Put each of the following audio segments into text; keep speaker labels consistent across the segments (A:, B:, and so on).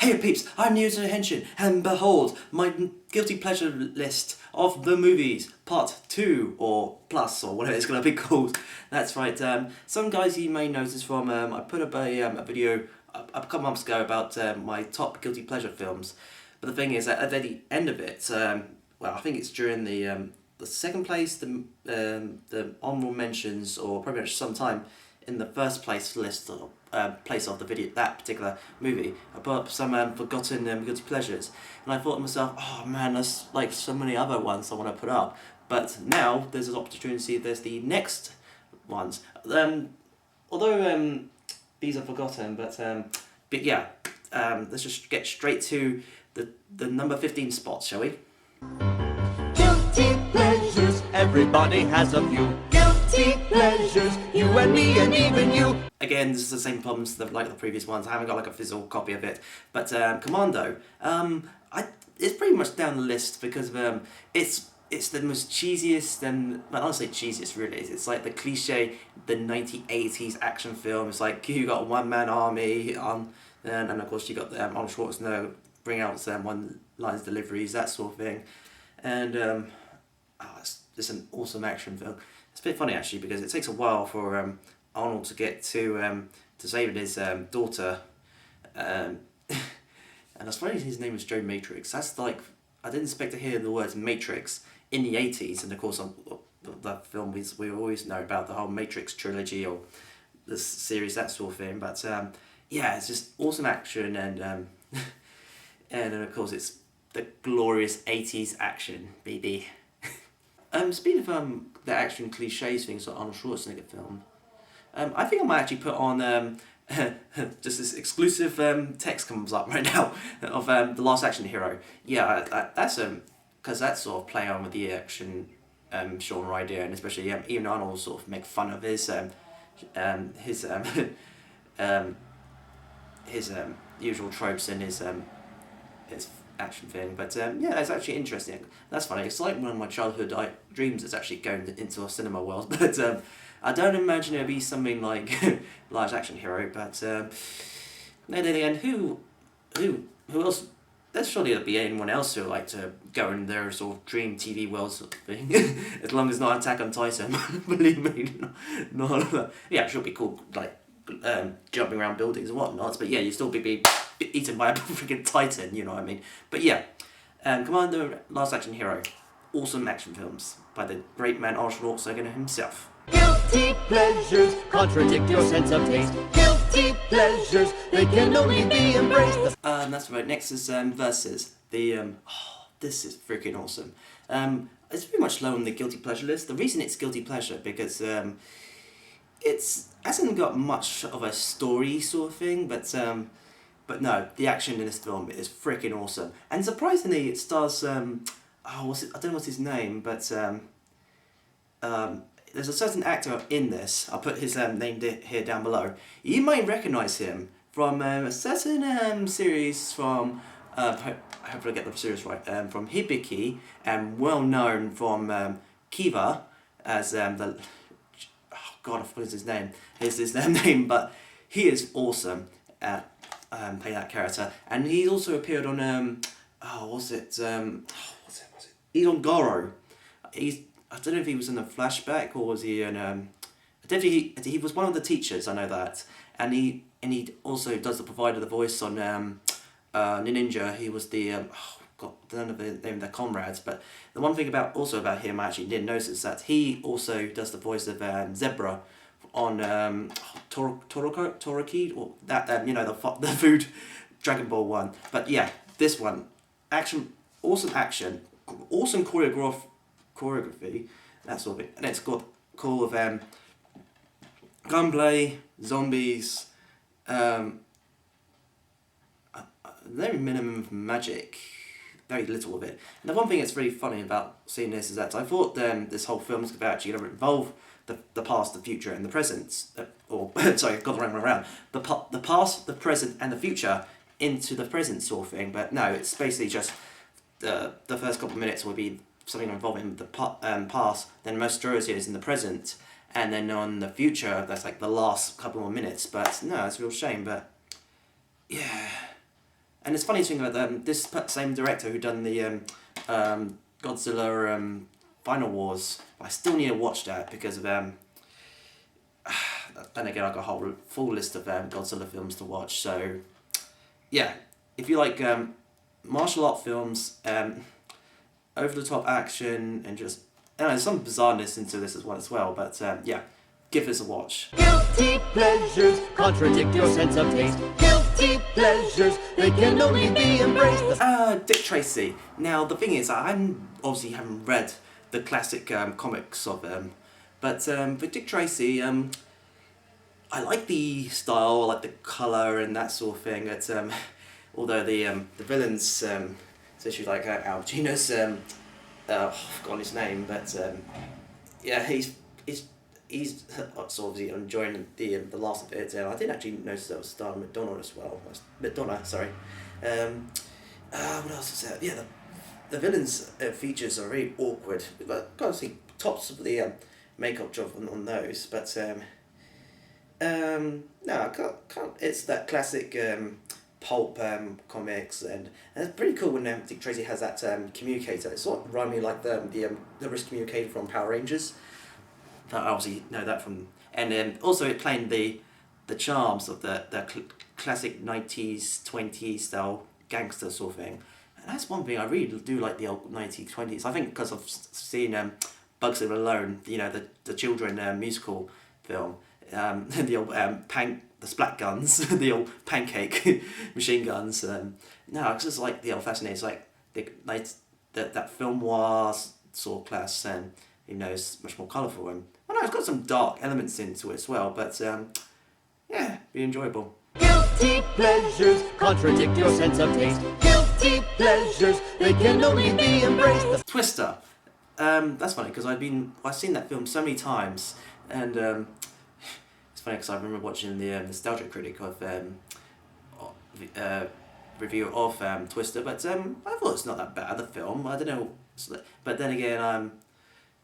A: Hey peeps, I'm NeoZeoHenshin's, and behold, my guilty pleasure list of the movies, part 2, or plus, or whatever it's going to be called. That's right, some guys you may know this from, I put up a video a couple months ago about my top guilty pleasure films. But the thing is that at the end of it, well, I think it's during the second place, the honorable mentions, or pretty much sometime in the first place list of place of the video, that particular movie, I put up some forgotten guilty pleasures, and I thought to myself, oh man, there's like so many other ones I want to put up, but now there's an opportunity. There's the next ones. Although these are forgotten, but yeah, let's just get straight to the number 15 spot, shall we?
B: Guilty pleasures, everybody has a few. Guilty pleasures, you and me and even you.
A: Again, this is the same problems like the previous ones. I haven't got like a physical copy of it, but Commando, it's pretty much down the list because it's the most cheesiest, and well, I'll say cheesiest really. It's like the cliche, the 1980s action film. It's like you got a one-man army on, and of course you got Arnold Schwarzenegger bring out some one-lines deliveries, that sort of thing, and it's an awesome action film. It's a bit funny actually because it takes a while for Arnold to get to saving his daughter, and I suppose his name was Joe Matrix. That's like, I didn't expect to hear the words Matrix in the 80s, and of course the film we always know about the whole Matrix trilogy or the series, that sort of thing. But yeah, it's just awesome action, and and of course it's the glorious 80s action, baby. Speaking of the action cliches things like Arnold Schwarzenegger film, I think I might actually put on just this exclusive text comes up right now of The Last Action Hero. Yeah, that's because that's sort of play on with the action genre idea, and especially even Arnold sort of make fun of his usual tropes in his action thing. But yeah, it's actually interesting. That's funny. It's like one of my childhood dreams is actually going into a cinema world, but I don't imagine it'll be something like Large Action Hero. But then again, who else? There's surely there'll be anyone else who would like to go in their sort of dream TV world sort of thing, as long as not Attack on Titan. Believe me, not yeah, it should be cool, like jumping around buildings and whatnot. But yeah, you still be eaten by a freaking titan, you know what I mean? But yeah, Commando, Last Action Hero, awesome action films by the great man Arnold Schwarzenegger himself.
B: Guilty pleasures contradict your sense of taste. Guilty pleasures, they can only be embraced.
A: That's right. Next is Versus. The this is freaking awesome. It's pretty much low on the guilty pleasure list. The reason it's guilty pleasure because it's hasn't got much of a story sort of thing, but no, the action in this film is freaking awesome. And surprisingly, it stars what's it? I don't know what's his name, but there's a certain actor in this. I'll put his name here down below. You might recognise him from a certain series from, I hope I get the series right, from Hibiki, and well known from Kiva as the, oh god, I forgot his name. Here's his name, but he is awesome at playing that character. And he's also appeared on, he's on Goro. I don't know if he was in a flashback or was he in definitely he was one of the teachers, I know that, and he also does the provider the voice on Ninja. He was the I don't know the name of their comrades, but the one thing about him I actually didn't notice is that he also does the voice of Zebra on Toroki, or that you know, the food Dragon Ball one. But yeah, this one, awesome action, awesome choreography, that sort of thing, and it's got cool of gunplay, zombies, very minimum of magic, very little of it. And the one thing that's really funny about seeing this is that I thought this whole film was actually going to involve the past, the future, and the present, or sorry, I've got the wrong way around. The past, the present, and the future into the present sort of thing. But no, it's basically just the first couple of minutes will be something involving the past, then most majority is in the present, and then on the future that's like the last couple more minutes. But no, it's a real shame. But yeah, And it's funny thing about this same director who done the Godzilla Final Wars. I still need to watch that because of then again I got a whole full list of Godzilla films to watch. So yeah, if you like martial art films, over the top action, and just some bizarreness into this as well. But yeah, give this a watch.
B: Guilty pleasures contradict your sense of taste. Guilty pleasures, they can only be embraced.
A: Dick Tracy. Now the thing is, I obviously haven't read the classic comics of them, but for Dick Tracy, I like the style, I like the colour and that sort of thing. It's although the villains, especially like Al Pacino's, I've forgotten his name, but yeah, he's obviously enjoying the last of it. I didn't actually notice that was starring Madonna as well. Madonna, sorry. What else is there? Yeah, the villains' features are very awkward. But gotta see tops of the makeup job on those, but no, I can't. It's that classic pulp comics, and it's pretty cool when Dick Tracy has that communicator. It sort of reminds me like the wrist communicator from Power Rangers. I obviously know that from, and also it playing the charms of the classic 90s 20s style gangster sort of thing. And that's one thing I really do like, the old 1920s. I think because I've seen Bugs Live Alone, the children musical film, the old the splat guns, the old pancake machine guns. No, I just like the old fashioned. It's like that film was sort of class, and it's much more colourful, and it's got some dark elements into it as well. But yeah, be enjoyable.
B: Guilty pleasures contradict your sense of taste. Guilty pleasures, they can only be embraced.
A: Twister. That's funny because I've seen that film so many times, and it's funny because I remember watching the Nostalgia Critic of review of Twister, but I thought it's not that bad, the film. I don't know, but then again,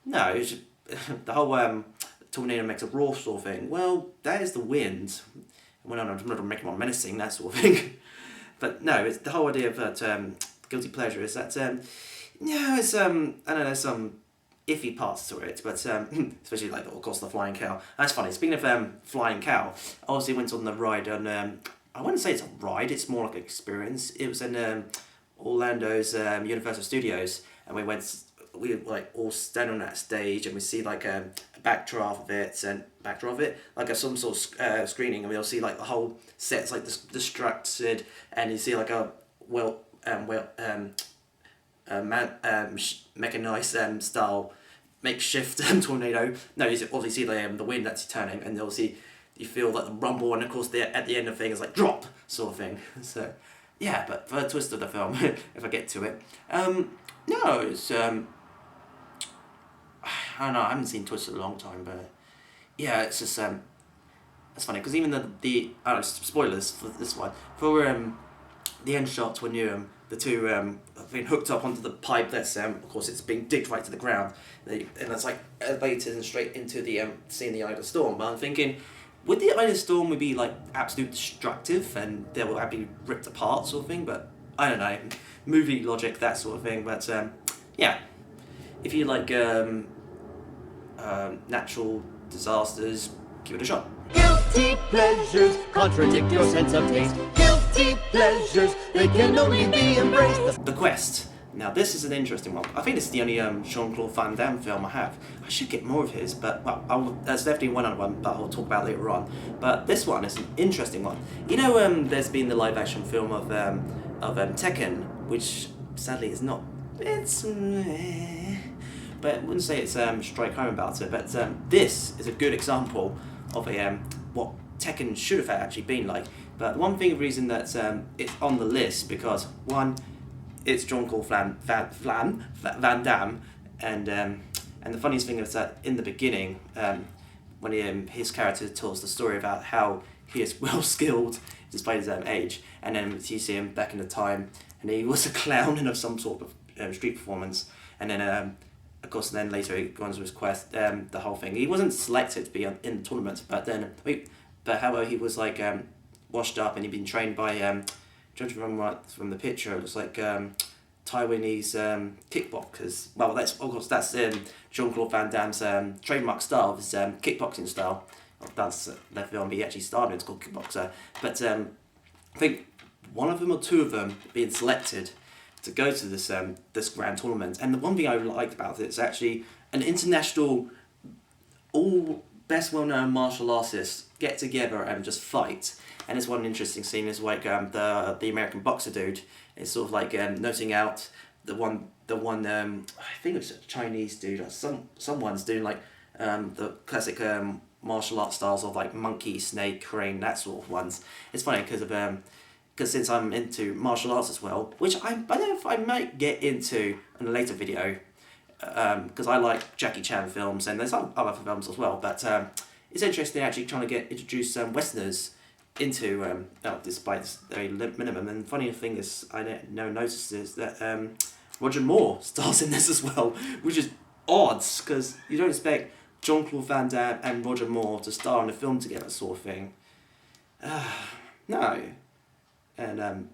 A: no, it was just, the whole tornado makes a roar sort of thing. Well, that is the wind. Well, no, I'm not making more menacing, that sort of thing. But no, it's the whole idea of that guilty pleasure is that it's I don't know, some iffy parts to it, but especially like of course the flying cow. That's funny. Speaking of flying cow, I obviously went on the ride on I wouldn't say it's a ride, it's more like an experience. It was in Orlando's Universal Studios, and we were like all standing on that stage, and we see like a backdraft of it, like some sort of screening, and we'll see like the whole set's like distracted, and you see like a mechanized style makeshift tornado. No, you obviously see the wind that's turning, and obviously you feel like the rumble, and of course at the end of things like drop sort of thing. So yeah, but for the twist of the film, if I get to it, no, it's I don't know, I haven't seen Twister in a long time, but yeah, it's just it's funny because even the spoilers for this one, for the end shots when the two have been hooked up onto the pipe that's of course it's being digged right to the ground, and it's like elevated and straight into the seeing the Eye of the Storm. But I'm thinking, would the Eye of the Storm be like absolute destructive and they will be ripped apart sort of thing? But I don't know, movie logic, that sort of thing. But yeah, if you like natural disasters, give it a shot.
B: Guilty pleasures contradict your sense of taste. Guilty pleasures, they can only be embraced.
A: The Quest. Now this is an interesting one. I think this is the only Jean-Claude Van Damme film I have. I should get more of his, but there's definitely one other one, but I'll talk about later on. But this one is an interesting one. There's been the live action film of Tekken, which sadly is not. It's. But I wouldn't say it's strike home about it. But this is a good example of what Tekken should have actually been like. But one reason that it's on the list, because one, it's Jean-Claude Van Damme, and the funniest thing is that in the beginning, when his character tells the story about how he is well skilled despite his age, and then you see him back in the time, and he was a clown in some sort of street performance, and then of course then later he goes to his quest, the whole thing. He wasn't selected to be in the tournament, but however he was like washed up, and he'd been trained by judging from the picture, it looks like Taiwanese kickboxers. Well, that's of course that's Jean-Claude Van Damme's trademark style, his kickboxing style. Well, that's the film he actually starred in. It's called Kickboxer. But I think one of them or two of them being selected to go to this grand tournament. And the one thing I liked about it is actually an international, all best well-known martial artists get together and just fight. And it's one interesting scene is like the American boxer dude is sort of like noting out the one I think it was a Chinese dude or someone's doing like the classic martial art styles of like monkey, snake, crane, that sort of ones. It's funny because since I'm into martial arts as well, which I don't know if I might get into in a later video, because I like Jackie Chan films and there's some other films as well, but it's interesting actually trying to introduce Westerners into, despite this very minimum. And funny thing is, I noticed is that Roger Moore stars in this as well, which is odd, because you don't expect Jean-Claude Van Damme and Roger Moore to star in a film together sort of thing. No. And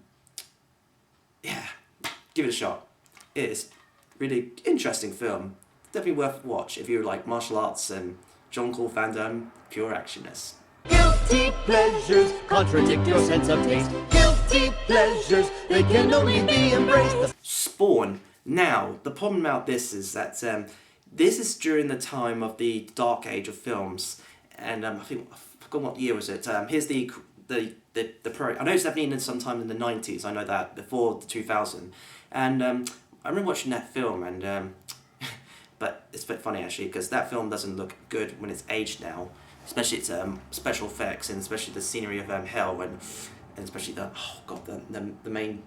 A: yeah, give it a shot. It is really interesting film. Definitely worth a watch if you like martial arts and Jean-Claude Van Damme, pure actionness.
B: Guilty pleasures contradict your sense of taste. Guilty pleasures, they can only be embraced.
A: Spawn. Now, the problem about this is that this is during the time of the dark age of films, and I forgot what year was it. Here's the pro. I know it's definitely in sometime in the 90s. I know that before the 2000, and I remember watching that film, and but it's a bit funny actually because that film doesn't look good when it's aged now, especially its special effects and especially the scenery of hell and especially the main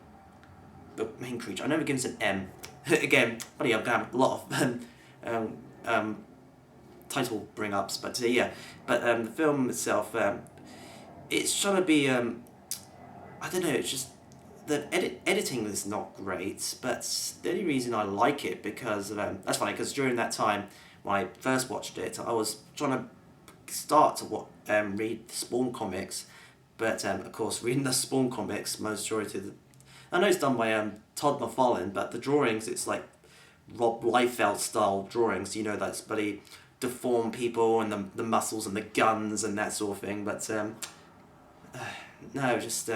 A: creature. I know it begins an M. Again, funny, I'm gonna have a lot of title bring ups, but yeah, but the film itself, it's trying to be I don't know, it's just the editing is not great, but the only reason I like it because that's funny because during that time when I first watched it, I was trying to start to read the Spawn comics, but of course reading the Spawn comics, majority of the, I know it's done by Todd McFarlane, but the drawings, it's like Rob Liefeld style drawings, you know, that's bloody deformed people and the muscles and the guns and that sort of thing, but no, just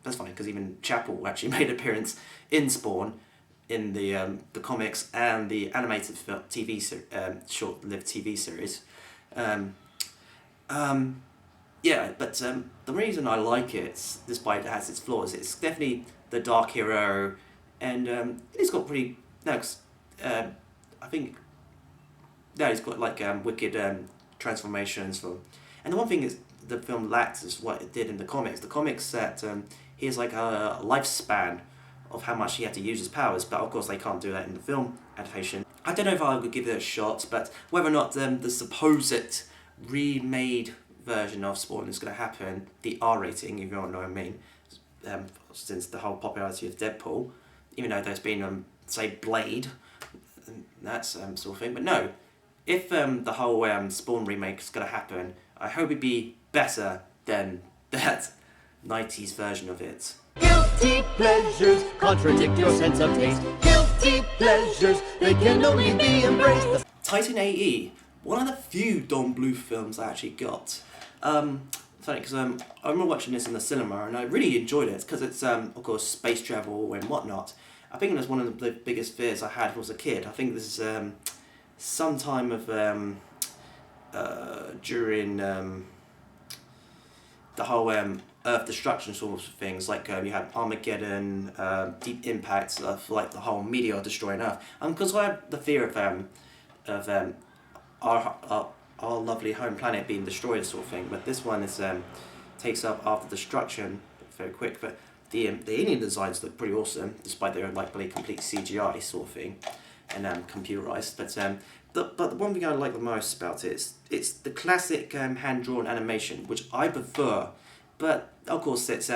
A: that's funny because even Chapel actually made an appearance in Spawn in the comics and the animated short-lived TV series. Yeah, but the reason I like it, despite it has its flaws, it's definitely the dark hero, and it's got pretty. No, I think. No, it's got like wicked transformations from, and the one thing is the film lacks is what it did in the comics. The comics that he has like a lifespan of how much he had to use his powers, but of course they can't do that in the film adaptation. I don't know if I would give it a shot, but whether or not the supposed remade version of Spawn is going to happen, the R rating, if you don't know what I mean, since the whole popularity of Deadpool, even though there's been, say, Blade, and that sort of thing, but no, if the whole Spawn remake is going to happen, I hope it'd be better than that 90s version of it.
B: Guilty pleasures contradict your sense of taste. Guilty pleasures, they can only be embraced.
A: Titan AE, one of the few Don Bluth films I actually got. Funny because I remember watching this in the cinema and I really enjoyed it because it's of course space travel and whatnot. I think it was one of the biggest fears I had as a kid. I think this is some time of during the whole Earth destruction sorts of things, like you had Armageddon, Deep Impact, like the whole meteor destroying Earth. Because I had the fear of our lovely home planet being destroyed, sort of thing. But this one is takes up after destruction, very quick. But the alien designs look pretty awesome, despite their like really complete CGI sort of thing, and computerized. But the one thing I like the most about it is it's the classic hand-drawn animation, which I prefer. But of course it's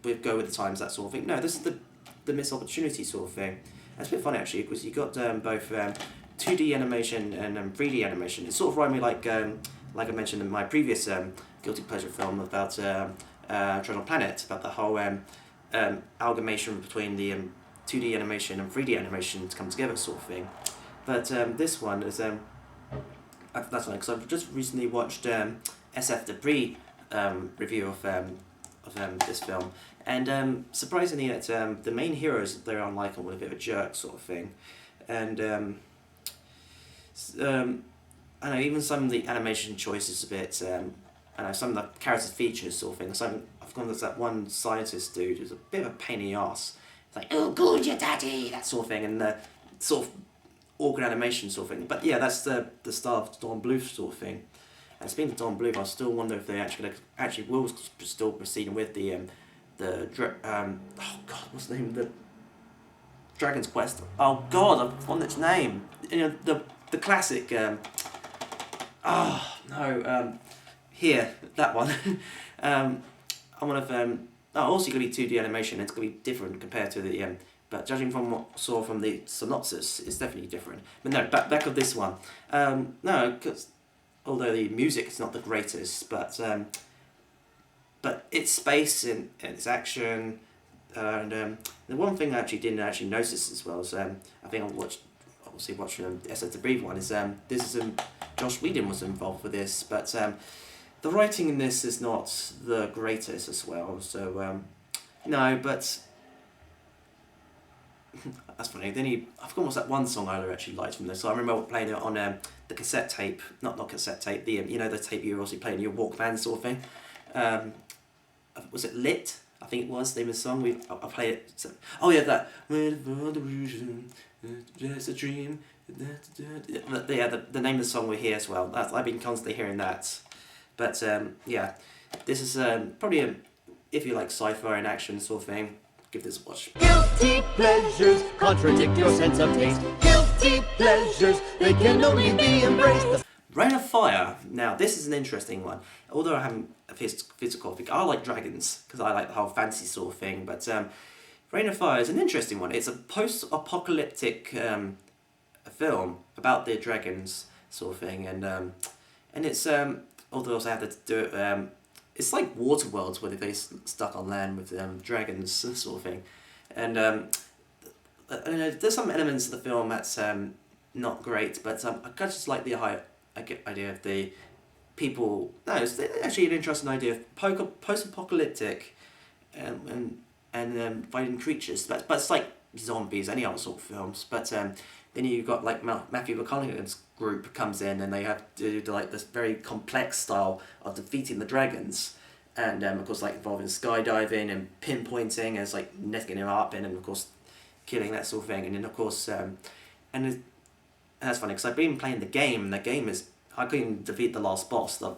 A: we go with the times, that sort of thing. No, this is the missed opportunity sort of thing. And it's a bit funny actually because you got both 2D animation and 3D animation. It sort of reminded me like I mentioned in my previous guilty pleasure film about Treasure Planet, about the whole amalgamation between the 2D animation and 3D animation to come together, sort of thing. But this one is that's right, because I've just recently watched SF Debris review of this film, and surprisingly, that the main heroes, they're unlikable, a bit of a jerk sort of thing, and I know even some of the animation choices a bit. I know some of the characters' features sort of thing. I've gone there's that one scientist dude who's a bit of a pain in the arse. It's like, oh, good, your daddy, that sort of thing, and the sort of awkward animation sort of thing. But yeah, that's the style of Don Bluth sort of thing. And speaking of Don Bluth, I still wonder if they actually will still proceeding with the oh god, what's the name? The Dragon's Quest. Oh god, I've forgotten its name. You know, the classic. Oh no, here, that one. I want to. Also going to be 2D animation. It's going to be different compared to the. But judging from what I saw from the synopsis, it's definitely different. But no, back of this one. No, because although the music is not the greatest, but its space and its action, and the one thing I actually didn't notice as well is I think I watched the SF Debris one is this is Josh Whedon was involved with this, but the writing in this is not the greatest as well. So no, but that's funny. Then I forgot what's that one song I actually liked from this. So I remember playing it on the cassette tape, not cassette tape. The you know the tape you were also playing in your Walkman sort of thing. Was it Lit? I think it was the name of the song. I played it. So, oh yeah, that. Just a dream. Yeah, the name of the song we hear as well. I've been constantly hearing that. But yeah, this is probably if you like sci-fi and action sort of thing, give this a watch.
B: Guilty pleasures contradict your sense of taste. Guilty pleasures, they can only be embraced.
A: Rain of Fire. Now, this is an interesting one. Although I haven't a physical copy, I like dragons because I like the whole fantasy sort of thing. But Rain of Fire is an interesting one. It's a post-apocalyptic film about the dragons sort of thing, and it's although also have to do it. It's like Waterworld where they stuck on land with dragons sort of thing, and there's some elements of the film that's not great, but I just like the idea of the people. No, it's actually an interesting idea of post-apocalyptic and fighting creatures, but it's like zombies, any other sort of films. But then you've got like Matthew McConaughey's group comes in and they have to do like this very complex style of defeating the dragons, and of course like involving skydiving and pinpointing as like netting him up in, and of course killing, that sort of thing. And then of course and that's funny because I've been playing the game, and the game is I couldn't defeat the last boss, the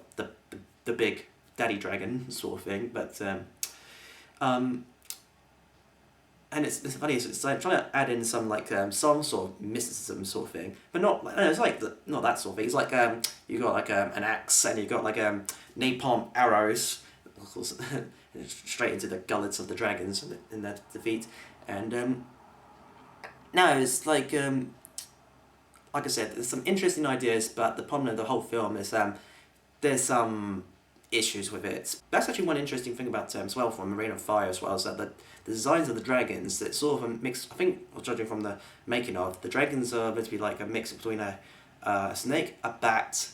A: big daddy dragon sort of thing, but and it's funny, it's like trying to add in some like some sort of mysticism sort of thing, but not it's like not that sort of thing. It's like you got like an axe, and you got like napalm arrows, of course, straight into the gullets of the dragons in their defeat. And no, it's like I said, there's some interesting ideas, but the problem of the whole film is there's some issues with it. That's actually one interesting thing about as well from Rain of Fire as well, is that the designs of the dragons, it's sort of a mix. I think, judging from the making of, the dragons are meant to be like a mix between a snake, a bat,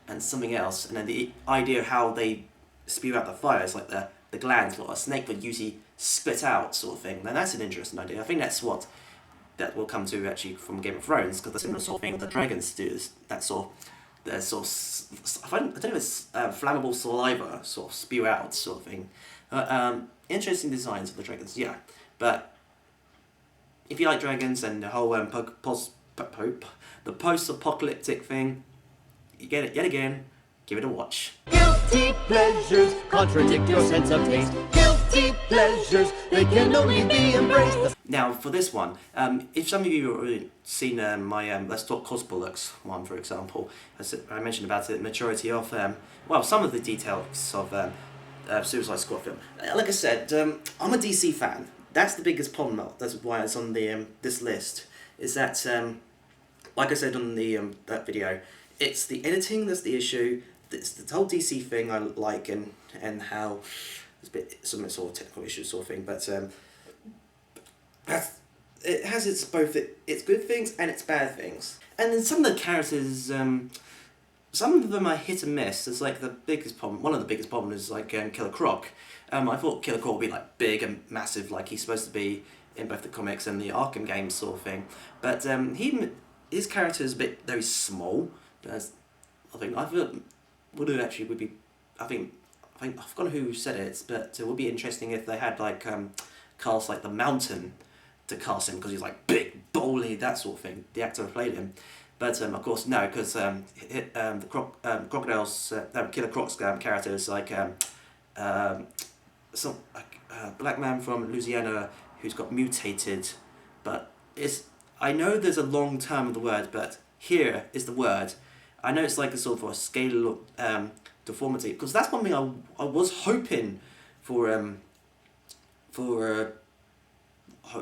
A: and something else. And then the idea of how they spew out the fire is like the glands, what a snake would usually spit out, sort of thing. And that's an interesting idea. I think that's what that will come to actually from Game of Thrones, because the similar sort of thing the dragons do is that sort of I don't know if it's flammable saliva sort of spew out sort of thing. Interesting designs of the dragons, yeah. But if you like dragons and the whole the post-apocalyptic thing, you get it yet again. Give it a watch.
B: Guilty pleasures contradict your sense of taste. Guilty pleasures, they can only be embraced.
A: Now, for this one, if some of you have already seen my Let's Talk Cosbollocks one, for example, as I mentioned about the maturity of, some of the details of Suicide Squad film. Like I said, I'm a DC fan. That's the biggest problem. That's why it's on the this list. Is that, like I said on the that video, it's the editing that's the issue. It's the whole DC thing I like, and how there's a bit some sort of technical issues sort of thing. But it has its its good things and its bad things. And then some of the characters, some of them are hit and miss. It's like the biggest problem. One of the biggest problems is like Killer Croc. I thought Killer Croc would be like big and massive, like he's supposed to be in both the comics and the Arkham games sort of thing. But his character is a bit very small. I thought would be. I think I've forgotten who said it, but it would be interesting if they had like cast like the Mountain to cast him, because he's like big, bowly, that sort of thing. The actor who played him. But of course no, because the Crocodile's Killer Croc's character is like some black man from Louisiana who's got mutated, but I know there's a long term of the word, but here is the word. I know it's like a sort of a scale deformity, because that's one thing I was hoping for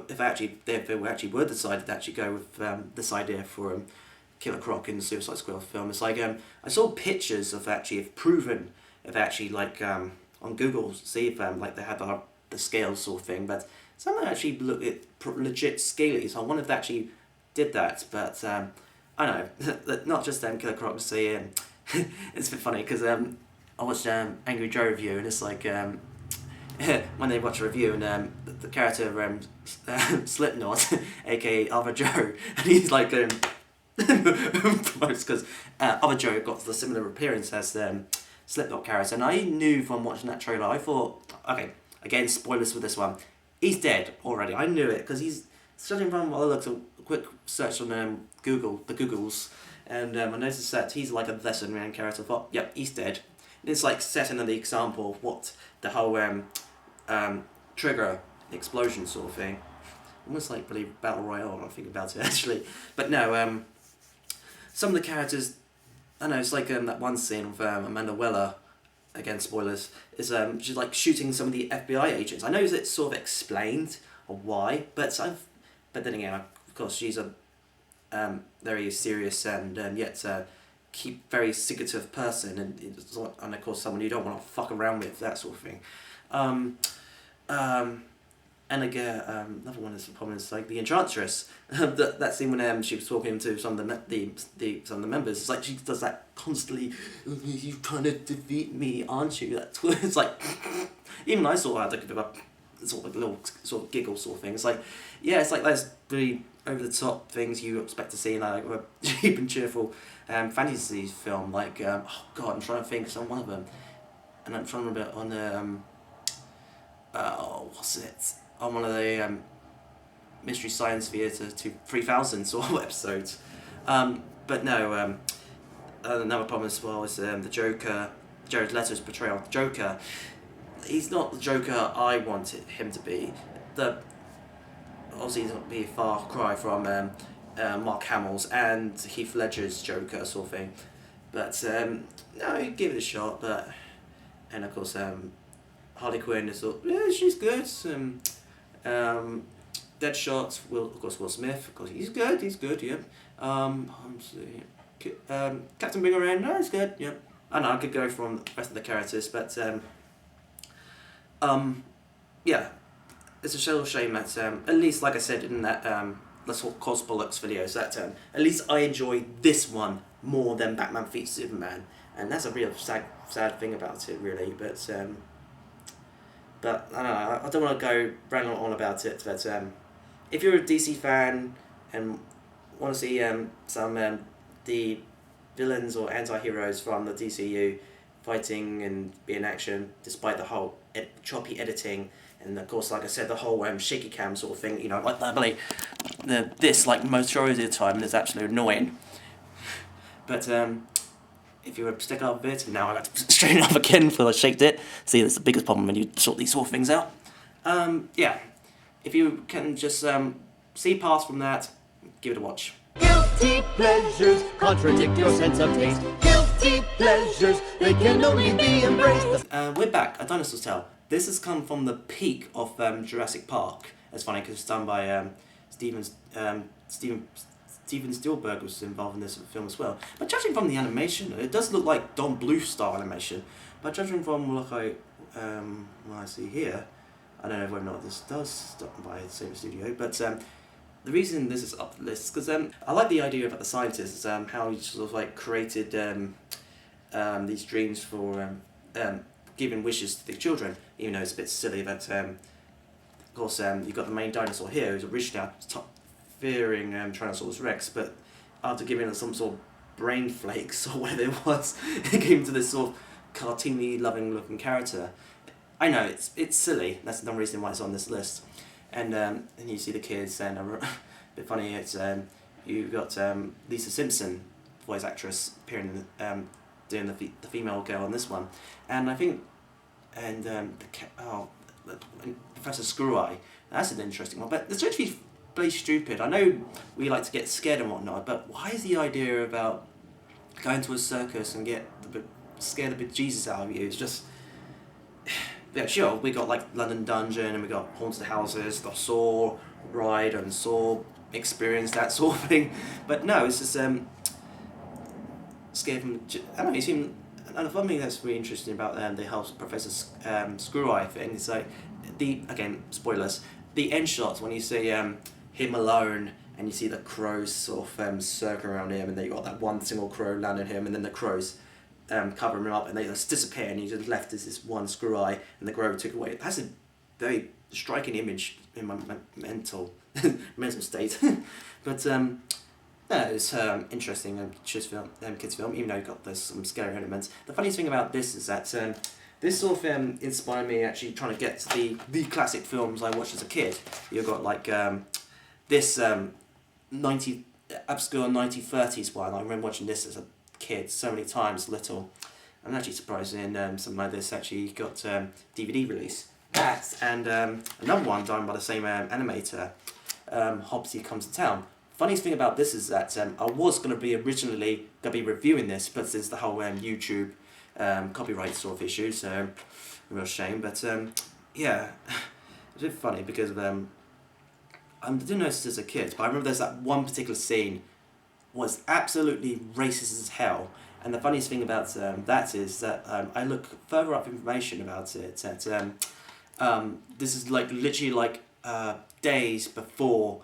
A: if they were decided to actually go with this idea for Killer Croc in the Suicide Squad film. It's like I saw pictures of like on Google, see if like they had the scale sort of thing, but some of them actually look at legit scaly, so I wonder if they actually did that. But I don't know, not just Killer Croc. See, it's a bit funny because I watched Angry Joe review, and it's like when they watch a review and the character Slipknot, aka Other Joe, and he's like because Other Joe got the similar appearance as Slipknot character, and I knew from watching that trailer, I thought, okay, again spoilers for this one, he's dead already. I knew it because he's, judging from what I looked at, a quick search on Googles, and I noticed that he's like a lesser known character. I thought, yep, he's dead. And it's like setting the example of what the whole trigger explosion sort of thing, almost like really Battle Royale when I think about it actually. But no, some of the characters, I know it's like that one scene with Amanda Weller, again spoilers, is she's like shooting some of the FBI agents. I know it's sort of explained or why, but then again, of course, she's a very serious and yet very secretive person, and of course someone you don't want to fuck around with, that sort of thing. And again, another one is the problem is like the Enchantress. that scene when she was talking to some of the members. It's like she does that constantly. You're trying to defeat me, aren't you? It's like even I sort of had like a sort of little sort of giggle sort of thing. It's like, yeah, it's like those really over the top things you expect to see in like a cheap and cheerful fantasy film. Like oh god, I'm trying to think of one of them, and I'm trying to remember on what's it? On one of the Mystery Science Theater 3000 sort of episodes. But no, another problem as well is the Joker, Jared Leto's portrayal of the Joker. He's not the Joker I wanted him to be. Obviously he's not be a far cry from Mark Hamill's and Heath Ledger's Joker sort of thing. But no, you give it a shot. But and of course Harley Quinn is yeah, she's good. Deadshot, Will Smith, of course he's good, yeah. Captain Boomerang, no, he's good, yeah. I know I could go from the rest of the characters, but yeah, it's a shame that at least, like I said in that Let's Talk Cosbollocks videos, that at least I enjoy this one more than Batman v Superman, and that's a real sad thing about it, really. But I don't know, I don't want to go rambling on about it, but if you're a DC fan and want to see some the villains or anti-heroes from the DCU fighting and be in action, despite the whole choppy editing, and of course, like I said, the whole shaky cam sort of thing, you know, like that, this, like, majority of the time is absolutely annoying. But if you were to stick up a bit, now I got to straighten it up again because I shaked it. See, that's the biggest problem when you sort these sort of things out. Yeah, if you can just see past from that, give it a watch.
B: Guilty pleasures contradict your sense of taste. Guilty pleasures, they can only be embraced.
A: We're back at Dinosaur's Tale. This has come from the peak of Jurassic Park. It's funny because it's done by Steven Spielberg was involved in this film as well. But judging from the animation, it does look like Don Bluth style animation. But judging from what I see here, I don't know whether or not this does stop by the same studio, but the reason this is up the list is because I like the idea about the scientists, how he sort of like created these dreams for giving wishes to the children, even though it's a bit silly that, of course, you've got the main dinosaur here who's originally fearing Tyrannosaurus Rex, but after giving it some sort of brain flakes or whatever it was, it came to this sort of cartoony, loving looking character. I know, it's silly, that's the reason why it's on this list. And you see the kids, and a bit funny, it's you've got Lisa Simpson, voice actress, appearing doing the female girl on this one. And I think, and Professor Screw-Eye, that's an interesting one, but it's going to be bloody stupid. I know we like to get scared and whatnot, but why is the idea about going to a circus and scare the bejesus out of you? It's just, yeah, sure, we got like London Dungeon and we got Haunted Houses, the Saw ride and Saw experience, that sort of thing, but no, it's just scared from, I don't know, you seem, and one thing that's really interesting about the whole Professor Screw-Eye thing is like, again, spoilers, the end shots when you see him alone and you see the crows sort of circle around him, and then you got that one single crow land on him, and then the crows cover him up and they just disappear, and you're just left as this one Screw-Eye and the crow took away. That's a very striking image in my mental state. But no, it's interesting kids film, even though got there's some scary elements. The funniest thing about this is that this sort of inspired me actually trying to get to the classic films I watched as a kid. You've got like this obscure 1930s one. I remember watching this as a kid so many times, little. I'm actually surprised in something like this actually got DVD release. That and another one done by the same animator, Hobbsy Comes to Town. Funniest thing about this is that I was originally going to be reviewing this, but since the whole YouTube copyright sort of issue, so a real shame. But yeah, it's a bit funny because I didn't notice this as a kid, but I remember there's that one particular scene was absolutely racist as hell. And the funniest thing about that is that I look further up information about it. That this is like literally like days before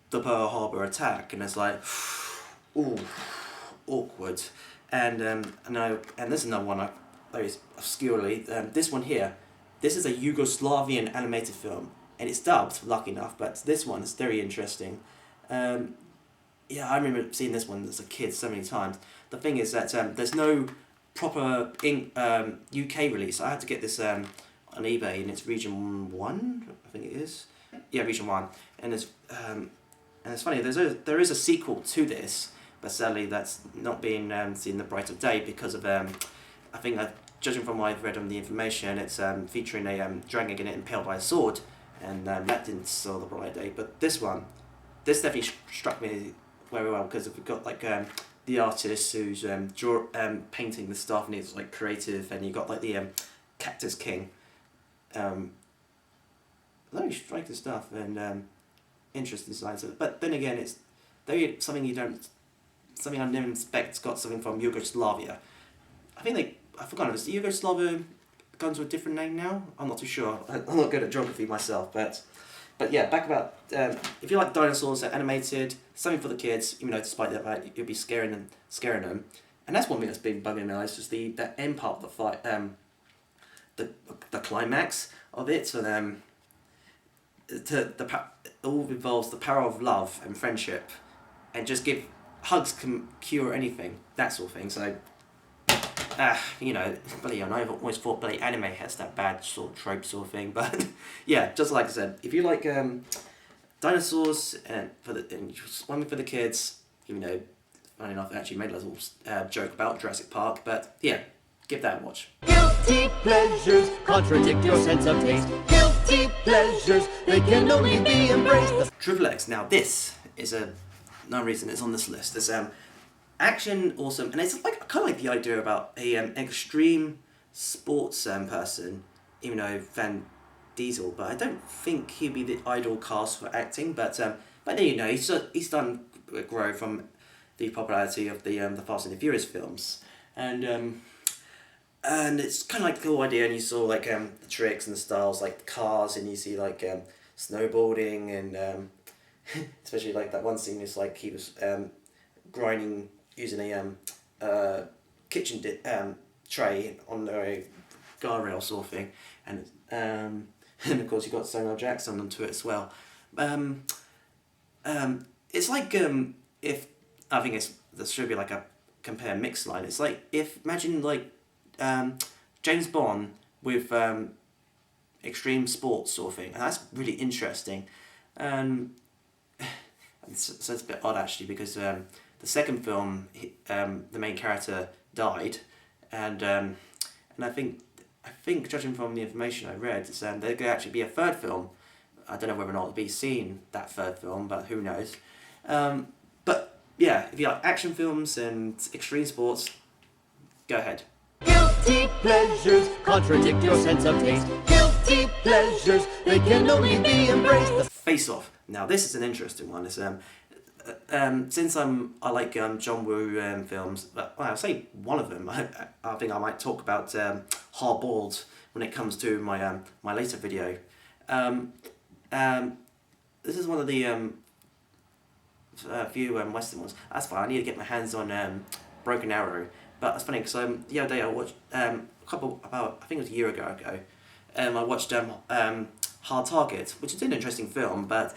A: the Pearl Harbor attack, and it's like, ooh, awkward. And this is another one very obscurely. This one here, this is a Yugoslavian animated film, and it's dubbed, lucky enough. But this one is very interesting. Yeah, I remember seeing this one as a kid so many times. The thing is that there's no proper UK release. I had to get this on eBay, and it's Region 1, I think it is. Yeah, Region 1. And it's funny, there is a sequel to this, but sadly that's not being seen the bright of day because of, I think, judging from what I've read on the information, it's featuring a dragon getting impaled by a sword, and that didn't saw the bright day. But this definitely struck me very well, because we've got like the artist who's painting the stuff, and it's like creative, and you got like the Cactus King. Very striking stuff and interesting sides of it. But then again, it's something I never expect. Got something from Yugoslavia. I think I forgot, is Yugoslavia gone to a different name now? I'm not too sure. I'm not good at geography myself, but yeah, back about if you like dinosaurs, they're animated, something for the kids. Even though despite that, you'll be scaring them, and that's one thing that's been bugging me. It's just the end part of the fight, the climax of it. So it all involves the power of love and friendship, and just give hugs can cure anything, that sort of thing. So bloody hell, I've always thought bloody anime has that bad sort of trope sort of thing, but yeah, just like I said, if you like dinosaurs and one for the kids, even though funny enough I actually made a little joke about Jurassic Park, but yeah, give that a watch.
B: Guilty pleasures contradict your sense of taste. Guilty pleasures, they can only be embraced.
A: Triple X. Now this is no reason it's on this list. It's action, awesome, and it's like I kind of like the idea about a extreme sports person, even though Van Diesel, but I don't think he'd be the ideal cast for acting. But then he's done grow from the popularity of the Fast and the Furious films, and and it's kind of like a cool idea. And you saw like the tricks and the styles, like the cars, and you see like snowboarding, and especially like that one scene is like he was grinding using a kitchen tray on a guardrail sort of thing, and and of course you got Samuel Jackson onto it as well. Um, it's like if I think there should be like a compare mix line. It's like if imagine like James Bond with extreme sports sort of thing, and that's really interesting. Um, so it's a bit odd actually because the second film, the main character died, and I think judging from the information I read, there could actually be a third film. I don't know whether or not it'll be seen that third film, but who knows. But yeah, if you like action films and extreme sports, go ahead.
B: Guilty pleasures contradict your sense of taste. Guilty pleasures, they can only be embraced.
A: Face Off. Now this is an interesting one. It's since I like John Woo films, well I'll say one of them. I think I might talk about Hard Boiled when it comes to my my later video. This is one of the few Western ones. That's fine. I need to get my hands on Broken Arrow. But it's funny because the other day I watched I think it was a year ago. I watched Hard Target, which is an interesting film, but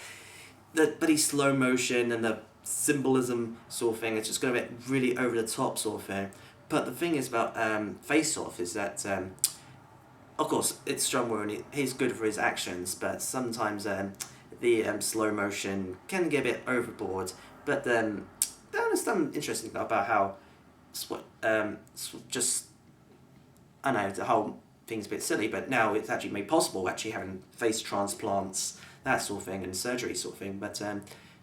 A: he's slow motion and the symbolism sort of thing. It's just going to be really over the top sort of thing. But the thing is about Face Off is that of course it's John Woo and he's good for his actions, but sometimes the slow motion can get a bit overboard. But there's something interesting about how just I know the whole thing's a bit silly, but now it's actually made possible actually having face transplants, that sort of thing, and surgery sort of thing. But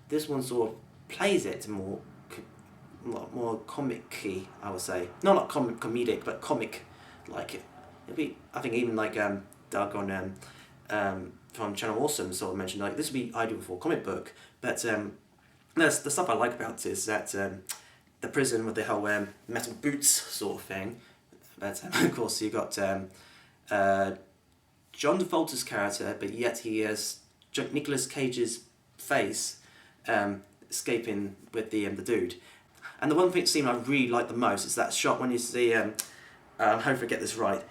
A: this one sort of plays it more comic-y, I would say. Not comedic, but comic like it. It'd be, I think even like Doug on from Channel Awesome sort of mentioned like this would be ideal for a comic book. But the stuff I like about it is that the prison with the whole metal boots sort of thing. But of course you got John Travolta's character, but yet he has Nicolas Cage's face escaping with the dude. And the one scene I really like the most is that shot when you see I hope I get this right.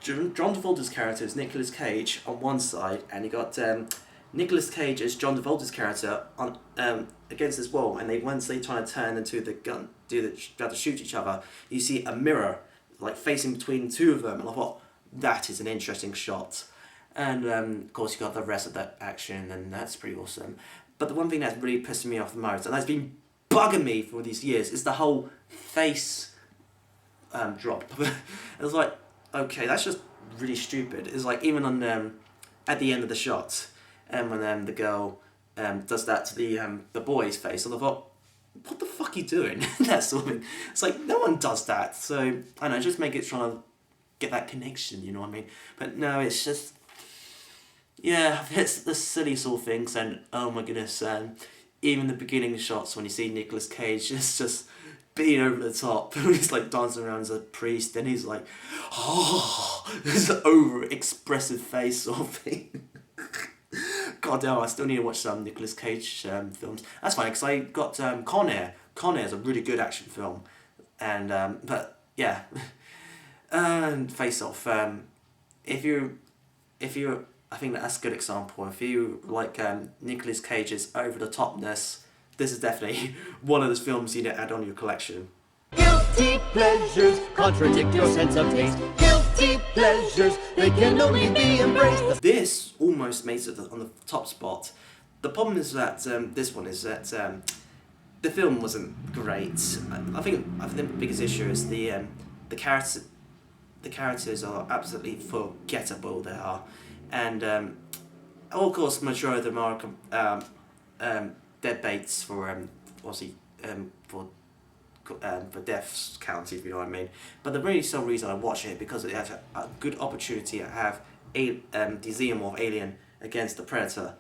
A: John Travolta's character is Nicolas Cage on one side, and you got Nicolas Cage as John Travolta's character on against this wall, and once they try to turn into the gun, try to shoot each other, you see a mirror like facing between the two of them, and I thought that is an interesting shot. And of course you got the rest of that action, and that's pretty awesome. But the one thing that's really pissing me off the most, and that's been bugging me for these years, is the whole face drop. It was like, okay, that's just really stupid. It's like even on at the end of the shot, and when the girl does that to the boy's face, and I thought, what the fuck are you doing? That sort of thing. It's like no one does that. So I don't know, just make it trying to get that connection. You know what I mean? But no, it's just yeah, it's the silly sort of things, and oh my goodness, even the beginning shots when you see Nicolas Cage just being over the top, he's like dancing around as a priest, and he's like, oh, this over expressive face sort of thing. God damn, I still need to watch some Nicolas Cage films. That's funny because I got Con Air. Con Air is a really good action film, and but yeah, and Face Off. If you, I think that's a good example. If you like Nicolas Cage's over the topness, this is definitely one of those films you need to add on your collection.
B: Guilty pleasures contradict your sense of taste. Guilty pleasures, they can only be embraced.
A: This almost makes it on the top spot. The problem is that this one is that the film wasn't great. I think the biggest issue is the characters. The characters are absolutely forgettable. They are, and of course, majority of them are dead baits for obviously for deaths count, if you know what I mean. But the really sole reason I watch it because it has a good opportunity to have the xenomorph alien against the Predator.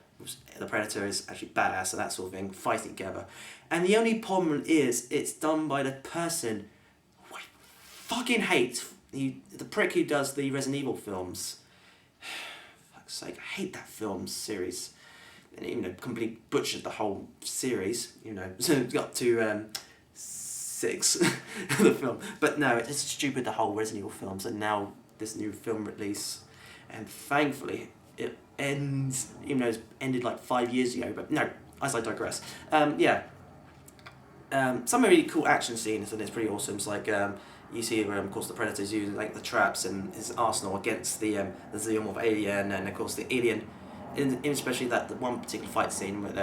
A: The Predator is actually badass and that sort of thing, fighting together. And the only problem is it's done by the person who I fucking hate the prick who does the Resident Evil films. Fuck's sake, I hate that film series. And completely butchered the whole series. So it got to 6 the film. But no, it's stupid, the whole Resident Evil films, and now this new film release, and thankfully it ends, even though it's ended like 5 years ago. But no, as I digress. Some really cool action scenes, and it's pretty awesome. It's like you see, of course, the Predator's using like the traps and his arsenal against the xenomorph alien, and of course the alien, especially that the one particular fight scene with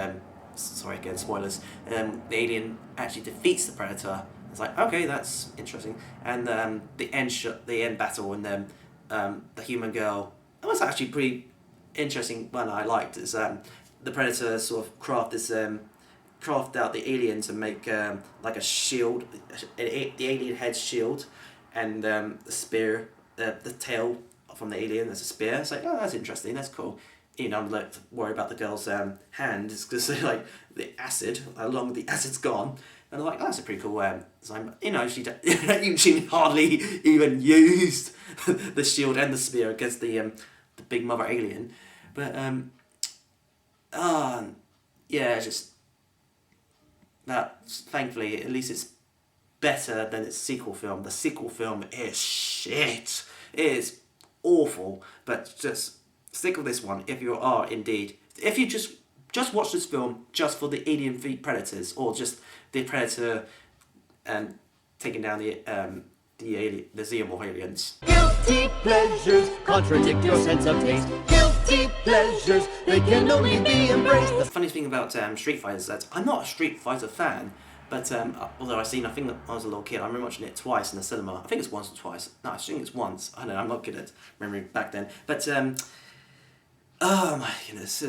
A: sorry again, spoilers. The alien actually defeats the Predator. It's like, okay, that's interesting. And the end battle, and then the human girl. That was actually pretty interesting. One I liked is the Predator sort of craft out the alien to make like a shield, the alien head shield, and the spear, the tail from the alien as a spear. It's like, oh, that's interesting, that's cool. I'm like worried about the girl's hand, because like the acid, how long the acid's gone, and I'm like, oh, that's a pretty cool design. She hardly even used the shield and the spear against the big mother alien, but yeah, just that. Thankfully, at least it's better than its sequel film. The sequel film is shit. It is awful, but just stick with this one if you are indeed. If you just watch this film just for the alien predators, or just the predator taking down the xenomorph aliens.
B: Guilty pleasures contradict your sense of taste. Guilty pleasures, they can only be embraced.
A: The funny thing about Street Fighter is that I'm not a Street Fighter fan, but although I think when I was a little kid, I remember watching it twice in the cinema. I think it's once or twice. No, I think it's once. I don't know, I'm not good at remembering back then. But oh my goodness,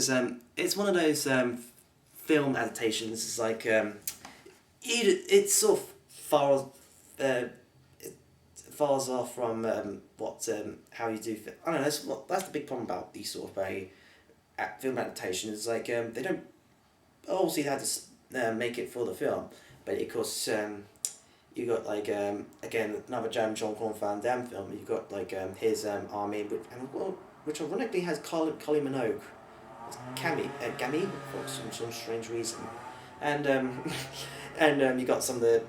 A: it's one of those film adaptations. It's like it's sort of falls off from how you do. I don't know. That's the big problem about these sort of film adaptations. It's like they don't obviously had to make it for the film, but of course you got like again another Jean-Claude Van Damme film. You got like his army, which ironically has Kylie Minogue, Gammy for some strange reason, and you got some of the.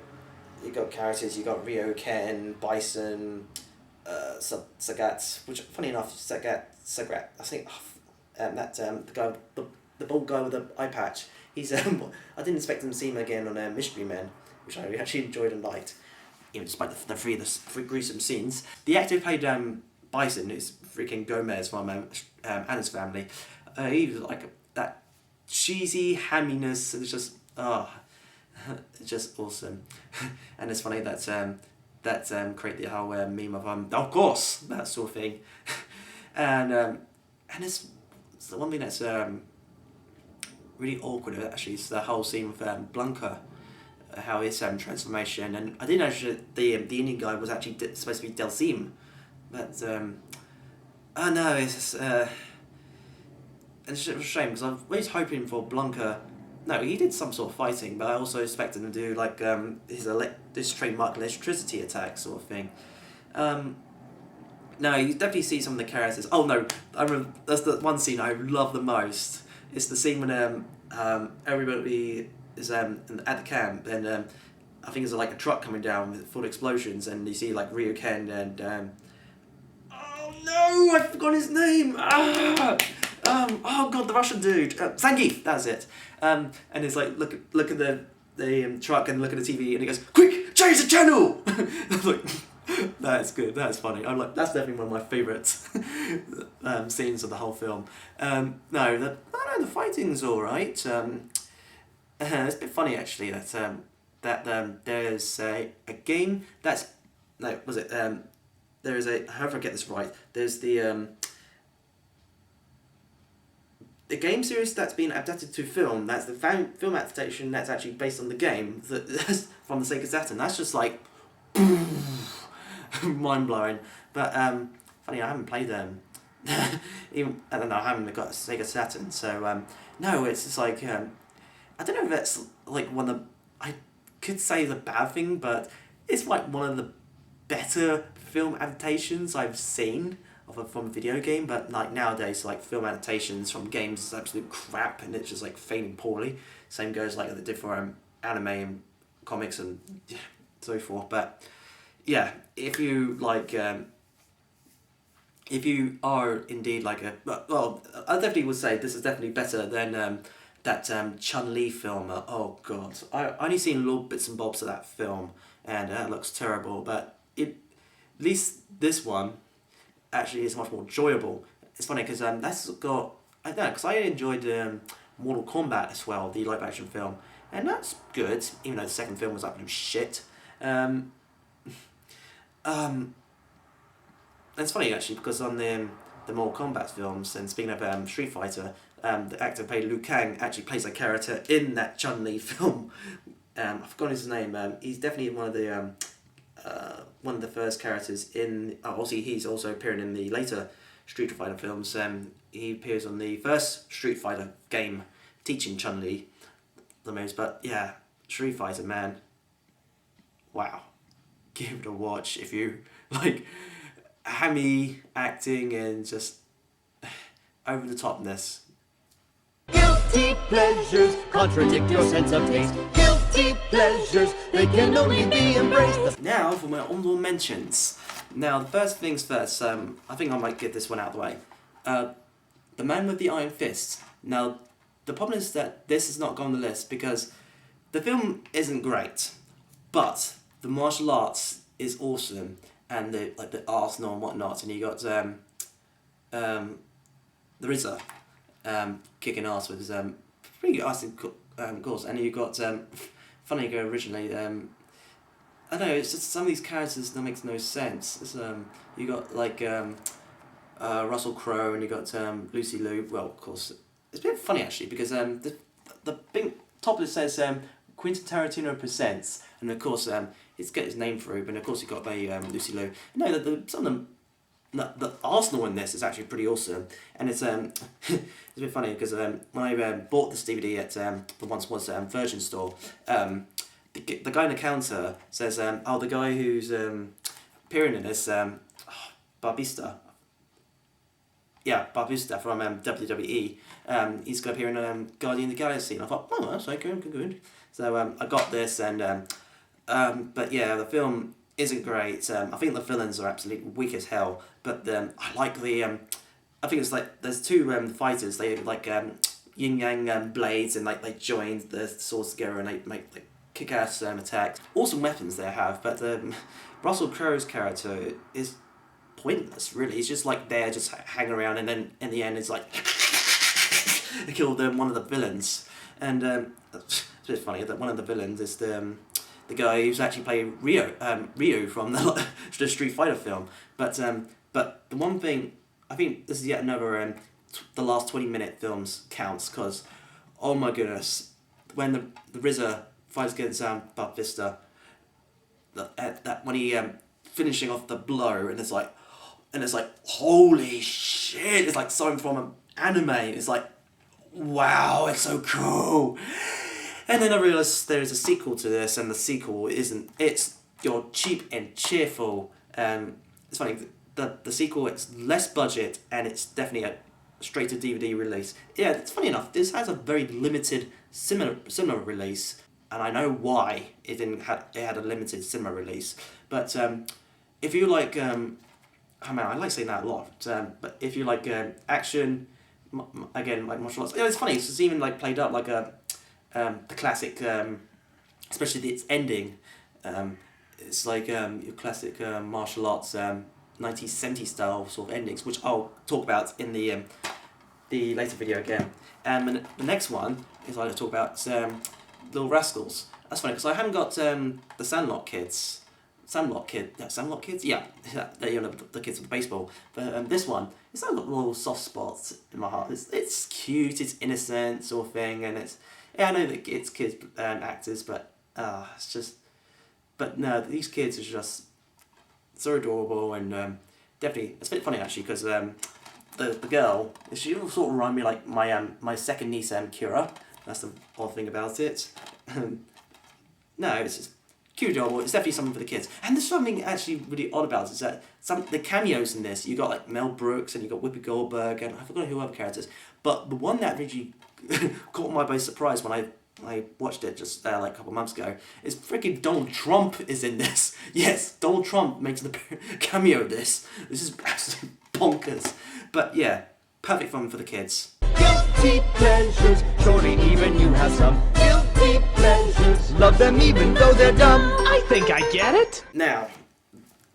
A: You got characters. You got Ryo, Ken, Bison, Sagat. Which, funny enough, Sagat. I think the guy, the bald guy with the eye patch. He's I didn't expect him to see him again on Mystery Men, which I actually enjoyed and liked, despite the three gruesome scenes. The actor who played Bison, who's freaking Gomez from Anna's Family. He was like that cheesy hamminess. It's just it's just awesome. And it's funny that create the whole meme of course, that sort of thing. and it's the one thing that's really awkward actually is the whole scene with Blanca, how his transformation, and I didn't know that the Indian guy was actually supposed to be Delsim, but no, it's it's a shame, because I was hoping for Blanca. No, he did some sort of fighting, but I also expected him to do like his trademark electricity attack sort of thing. No, you definitely see some of the characters. Oh no, I remember that's the one scene I love the most. It's the scene when everybody is at the camp, and I think there's like a truck coming down with full explosions, and you see like Ryo Ken and oh no, I forgot his name. Oh god, the Russian dude, Zangief, that's it. And it's like look at the truck and look at the TV, and he goes, "Quick, change the channel!" I'm like, that's good, that's funny. I'm like, that's definitely one of my favourite scenes of the whole film. The fighting's all right. It's a bit funny actually that there's a game that's there is a, I hope I get this right. There's the game series that's been adapted to film. That's the film adaptation that's actually based on the game that's from the Sega Saturn. That's just like mind blowing. But funny, I haven't played even I don't know. I haven't got a Sega Saturn, so no. It's just like I don't know if that's like one of the, I could say the bad thing, but it's like one of the better film adaptations I've seen from a video game, but like nowadays, like film adaptations from games is absolute crap, and it's just like failing poorly. Same goes like the different anime and comics and so forth. But yeah, if you like, if you are indeed like a well, I definitely would say this is definitely better than that Chun-Li film. Oh god, I only seen little bits and bobs of that film, and it looks terrible. But at least this one actually is much more enjoyable. It's funny because that's got, I don't know, because I enjoyed Mortal Kombat as well, the live action film, and that's good, even though the second film was absolute shit. It's funny actually because on the Mortal Kombat films, and speaking of Street Fighter, the actor who played Liu Kang actually plays a character in that Chun-Li film. I've forgotten his name. He's definitely one of the first characters in. Obviously, he's also appearing in the later Street Fighter films. He appears on the first Street Fighter game, teaching Chun-Li the most. But yeah, Street Fighter, man, wow, give it a watch if you like hammy acting and just over the topness.
B: Guilty pleasures contradict your sense of taste. Guilty pleasures, they can only be embraced.
A: Now for my honorable mentions. Now the first things first, I think I might get this one out of the way. The Man with the Iron Fist. Now the problem is that this has not gone on the list because the film isn't great, but the martial arts is awesome, and the arsenal and whatnot, and you got the RZA kicking ass with his pretty good awesome course, and you got funny ago originally. I don't know. It's just some of these characters that makes no sense. It's, you got like Russell Crowe, and you got Lucy Liu. Well, of course, it's a bit funny actually because the big top list says Quentin Tarantino presents, and of course it's got his name through, but of course you got by Lucy Liu. No, some of them. The Arsenal in this is actually pretty awesome, and it's it's a bit funny because when I bought this DVD at the once was Virgin store, the guy on the counter says, "Oh, the guy who's appearing in this, Barbista, yeah, Barbista from WWE, he's going to appear in Guardian of the Galaxy," and I thought, "Oh, that's okay, good." So I got this, and but yeah, the film isn't great. I think the villains are absolutely weak as hell, but I like the I think it's like there's two fighters. They have like yin yang blades, and like they join the swords together and they make like kick ass attacks. Awesome weapons they have, but Russell Crowe's character is pointless. Really, he's just like there, just hanging around, and then in the end, it's like they killed one of the villains, and it's a bit funny that one of the villains is the guy who's actually played Ryu from the Street Fighter film. But the one thing, I think this is yet another the last 20-minute films counts, because oh my goodness, when the RZA fights against Baptista, that when he finishing off the blow, and it's like holy shit, it's like something from an anime. It's like wow, it's so cool. And then I realised there is a sequel to this, and the sequel isn't. It's your cheap and cheerful. It's funny. The sequel, it's less budget, and it's definitely a straight to DVD release. Yeah, it's funny enough. This has a very limited cinema release, and I know why it had a limited cinema release. But if you like, oh man, I like saying that a lot. But if you like action, again like martial arts, yeah, it's funny. It's even like played up like a. The classic, especially its ending, it's like your classic martial arts 1970s style sort of endings, which I'll talk about in the later video again. And the next one is I'll talk about Little Rascals. That's funny because I haven't got the Sandlot kids. Sandlot kids? Yeah, they're the kids with the baseball. But this one, it's got little soft spots in my heart. It's cute, it's innocent sort of thing, and it's. Yeah, I know that it's kids actors, but it's just. But no, these kids are just so adorable, and definitely it's a bit funny actually because the girl, she sort of remind me like my second niece Kira. That's the odd thing about it. No, it's just cute, adorable. It's definitely something for the kids. And there's something actually really odd about it, is that the cameos in this, you got like Mel Brooks and you got Whoopi Goldberg and I forgot who other characters, but the one that really caught me by surprise when I watched it just like a couple months ago is freaking Donald Trump is in this. Yes, Donald Trump makes the cameo in this. This is absolutely bonkers. But yeah, perfect fun for the kids.
B: Guilty pleasures, surely even you have some guilty pleasures. Love them even though they're dumb.
C: I think I get it.
A: Now,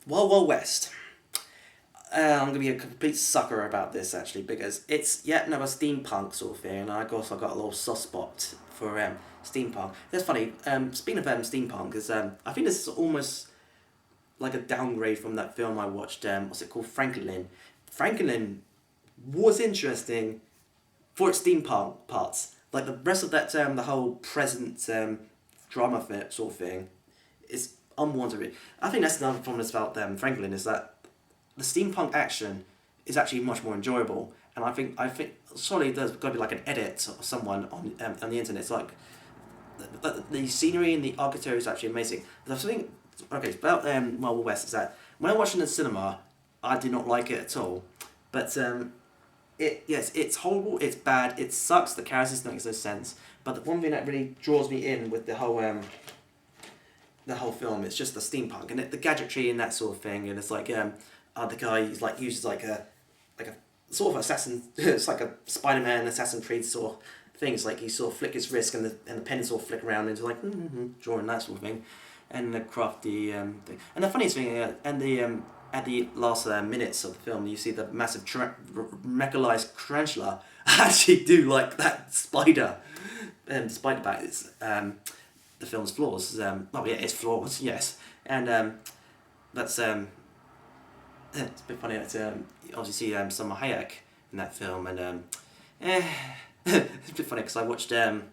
A: Wild Wild West. I'm going to be a complete sucker about this actually because it's yet another steampunk sort of thing, and I guess I've got a little soft spot for steampunk. That's funny. Speaking of steampunk, is I think this is almost like a downgrade from that film I watched. What's it called? Frankenlin. Frankenlin was interesting for its steampunk parts. Like the rest of that, the whole present drama sort of thing is unwanted. I think that's another problem about Franklin is that the steampunk action is actually much more enjoyable, and I think surely there's got to be like an edit or someone on the internet. It's like the scenery and the architecture is actually amazing. But the thing, okay, about Wild Wild West is that when I watched it in the cinema, I did not like it at all. But it's horrible, it's bad, it sucks. The characters don't make no sense. But the one thing that really draws me in with the whole film is just the steampunk and the gadgetry and that sort of thing. And it's like the guy uses like a sort of assassin. It's like a Spider-Man Assassin's Creed sort of thing. It's like he sort of flick his wrist and the pen sort of flick around into like drawing that sort of thing, and the crafty thing. And the funniest thing at the last minutes of the film, you see the massive mechanized tarantula. I actually do like that spider, spider bat. It's the film's flaws. It's flaws, yes, and that's it's a bit funny that you obviously see Salma Hayek in that film, and it's a bit funny because I watched that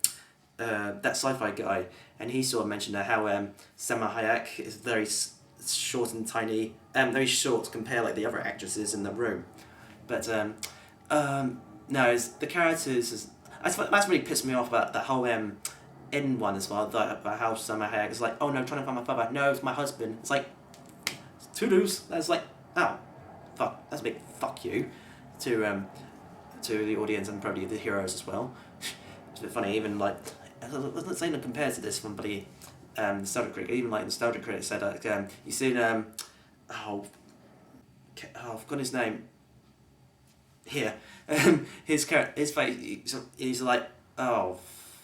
A: sci-fi guy, and he sort of mentioned how Salma Hayek is very short and tiny, very short compared like the other actresses in the room, but no, the characters. That's really pissed me off about that whole end one as well. About how Salma Hayek is like, oh no, trying to find my father. No, it's my husband. It's like toodles. That's like, oh, fuck. That's a big fuck you to the audience and probably the heroes as well. It's a bit funny, even like I'm not saying it compared to this one, but Nostalgia Critic, even like Nostalgia Critic said you seen I've forgotten his name. Here, his face, he's like, oh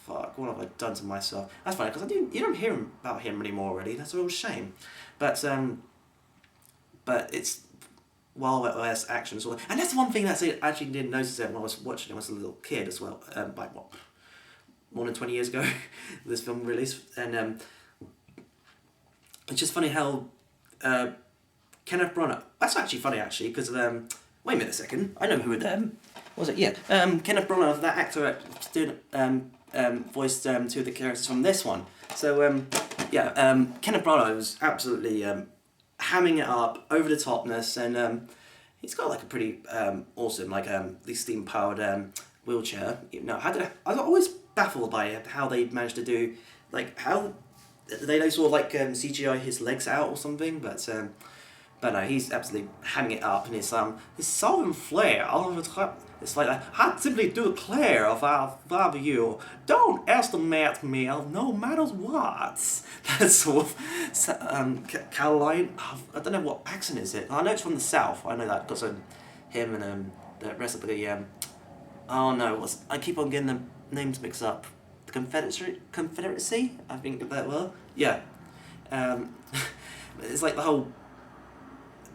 A: fuck, what have I done to myself? That's funny because you don't hear about him anymore already. That's a real shame, but it's Wild West action as well, and that's the one thing that I actually didn't notice it when I was watching it. I was a little kid as well, like what, more than 20 years ago, this film released, and it's just funny how Kenneth Branagh. That's actually funny because wait a minute a second. I know who was it? Yeah, Kenneth Branagh, that actor voiced two of the characters from this one. So Kenneth Branagh was absolutely hamming it up, over the topness, and he's got like a pretty awesome like the steam powered wheelchair. You know, I was always baffled by how they managed to do like how they sort of like CGI his legs out or something, but no, he's absolutely hamming it up, and his southern flair all over the top. It's like, I simply declare of our value, don't estimate me no matter what. That's sort of Caroline. I don't know what accent is it. I know it's from the south. I know that because him and the rest of the oh no, I keep on getting the names mixed up. The Confederacy. I think that well. Yeah. It's like the whole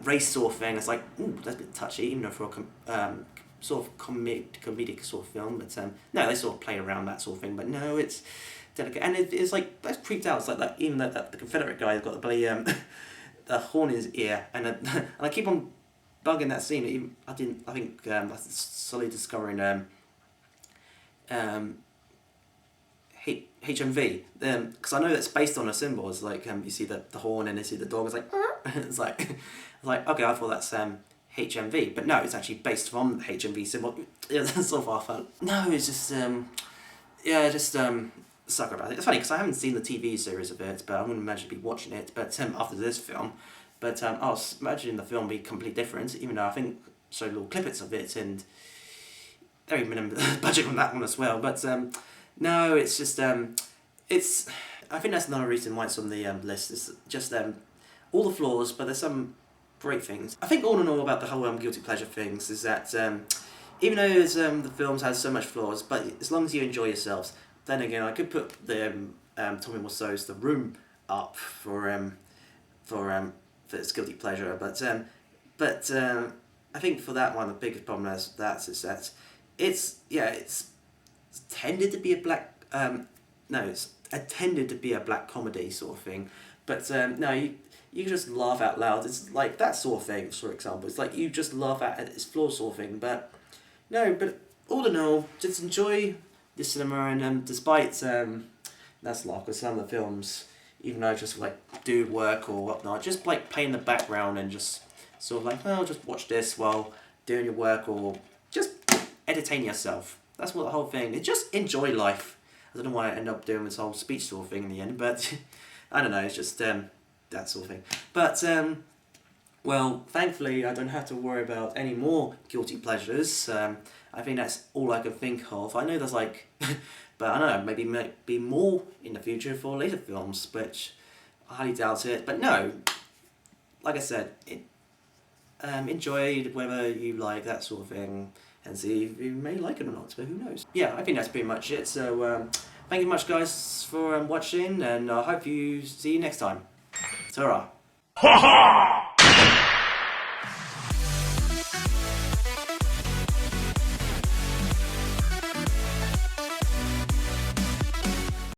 A: race sort of thing. It's like, ooh, that's a bit touchy, even though for a sort of comedic sort of film. But no, they sort of play around that sort of thing. But no, it's delicate, and it's like that's creeped out. It's like that. Even the Confederate guy's got the bloody the horn in his ear, and I keep on bugging that scene. Even, I think that's slowly discovering HMV, because I know that's based on a symbol. It's like you see the horn and you see the dog. It's like it's like okay, I thought that's HMV, but no, it's actually based from the HMV symbol. Yeah, that's so far fun. No, it's just sucker about it. It's funny because I haven't seen the TV series of it, but I'm going to imagine be watching it. But after this film, but I was imagining the film be completely different, even though I think showed little clippets of it and very minimum budget on that one as well. But no, it's just it's. I think that's another reason why it's on the list. Is just all the flaws, but there's some great things. I think all in all about the whole guilty pleasure things is that even though the films has so much flaws, but as long as you enjoy yourselves, then again I could put the Tommy Wiseau's The Room up for its guilty pleasure, but I think for that one the biggest problem is that it's tended to be a black it's intended to be a black comedy sort of thing, but no, you can just laugh out loud. It's like that sort of thing, for example. It's like you just laugh at its flaws sort of thing, but no, but all in all, just enjoy the cinema, and despite that's a lot, because some of the films, even though I just like do work or whatnot, just like play in the background and just sort of like, oh, just watch this while doing your work or just entertain yourself. That's what the whole thing is. Just enjoy life. I don't know why I end up doing this whole speech sort of thing in the end, but I don't know, it's just that sort of thing. But well, thankfully I don't have to worry about any more guilty pleasures. I think that's all I can think of. I know there's like, but I don't know, maybe might be more in the future for later films, which I highly doubt it. But no, like I said, enjoy whether you like that sort of thing, and see if you may like it or not, but who knows. Yeah, I think that's pretty much it. So thank you much guys for watching, and I hope you see you next time. Ta-ra.